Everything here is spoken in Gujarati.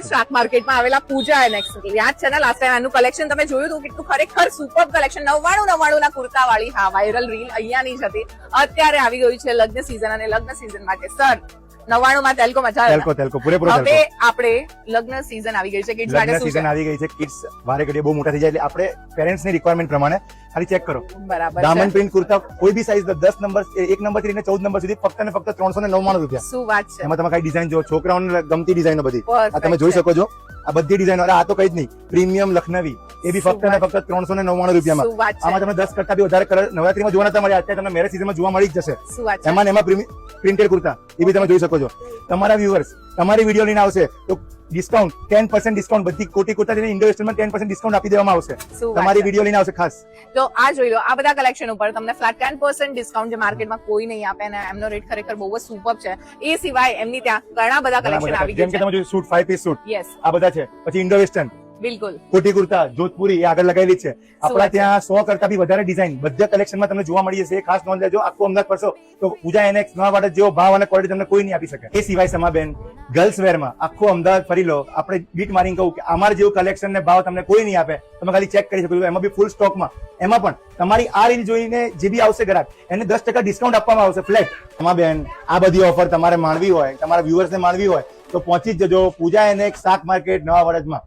શાક માર્કેટમાં આવેલા પૂજા એનેક્સ યાદ છે ને લાસ્ટ ટાઈમ આનું કલેક્શન તમે જોયું હતું કેટલું ખરેખર સુપર કલેક્શન 99 ના કુર્તા વાળી હા વાયરલ રીલ અહીંયાની જ હતી. અત્યારે આવી ગયું છે લગ્ન સીઝન અને લગ્ન સીઝન માટે સર 99 માં તેલકો મજા આવે. તેલકો પૂરેપૂરો હવે આપણે લગ્ન સીઝન આવી ગઈ છે કિડ્સ માટે શું સીઝન આવી ગઈ છે. કિડ્સ વારે ઘડીએ બહુ મોટા થઈ જાય એટલે આપણે પેરેન્ટ્સ ની રિક્વાયરમેન્ટ પ્રમાણે ખાલી ચેક કરો. બરાબર ડાયમંડ પ્રિન્ટ કુર્તા કોઈ બી સાઈઝ 10 નંબર 1 નંબર થી લઈને 14 નંબર સુધી ફક્ત ને ફક્ત 399 રૂપિયા. શું વાત છે. એમાં તમે કઈ ડિઝાઇન જો છોકરાઓને ગમતી ડિઝાઇનો બધી Perfect આ તમે જોઈ શકો છો. આ બધી ડિઝાઇનો આ તો કઈ જ નહીં પ્રીમિયમ લખનવી એ બી ફક્ત ને ફક્ત 399 રૂપિયામાં. શું વાત છે. આમાં તમે 10 કરતા બી વધારે કલર નવરાત્રીમાં જોવા નતા મળ્યા, અત્યારે તમને મેરેજ સીઝનમાં જોવા મળી જ જશે. શું વાત છે. એમાં ને એમાં પ્રિન્ટેડ કુર્તા એ બી તમે જોઈ શકો છો. તમારા વ્યુઅર્સ તમારી વિડીયો લઈને આવશે તો ડિસ્કાઉન્ટ 10% ડિસ્કાઉન્ટ બધી કોટી કુર્તા લઈને ઇન્ડો વેસ્ટર્નમાં 10% ડિસ્કાઉન્ટ આપી દેવામાં આવશે. શું વાત તમારી છે. વિડીયો લઈને આવશે ખાસ. તો આ જોઈ લો આ બધા કલેક્શન ઉપર તમને ફ્લેટ 10% ડિસ્કાઉન્ટ જે માર્કેટમાં કોઈ નહીં આપે અને એમનો રેટ ખરેખર બહુ જ સુપર છે. એ સિવાય એમની ત્યાં ઘણા બધા કલેક્શન આવી જેમ કે ગયા તમે જોયું સૂટ 5 પીસ સૂટ છે. યસ આ બધા છે. પછી ઇન્ડો વેસ્ટર્ન બિલકુલ કોટી કુર્તા જોધપુરી એ આગળ લગાવેલી છે. આપણા વાત છે. ત્યાં 100 કરતા બી વધારે ડિઝાઇન બધા કલેક્શનમાં તમને જોવા મળી જશે. ખાસ નોંધ લેજો આખું અમદાવાદ પડશો તો પૂજા એનેક્સ નવાવાડા જેવો ભાવ અને ક્વોલિટી તમને કોઈ નહીં આપી શકે. એ સિવાય સમાબેન ગર્લ્સ વેરમાં આખું અમદાવાદ ફરી લો. આપણે બીટ મારીને કહું કે અમારે જેવું કલેક્શન ને ભાવ તમને કોઈ નહીં આપે. તમે ખાલી ચેક કરી શકો છો. એમાં બી ફૂલ સ્ટોકમાં. એમાં પણ તમારી આ રીલ જોઈને જે બી આવશે ગ્રાહક એને 10% ડિસ્કાઉન્ટ આપવામાં આવશે ફ્લેટ. સમાબેન આ બધી ઓફર તમારે માણવી હોય તમારા વ્યુઅર્સને માણવી હોય તો પહોંચી જ જજો પૂજા એનેક્સ શાક માર્કેટ નવા વડજમાં.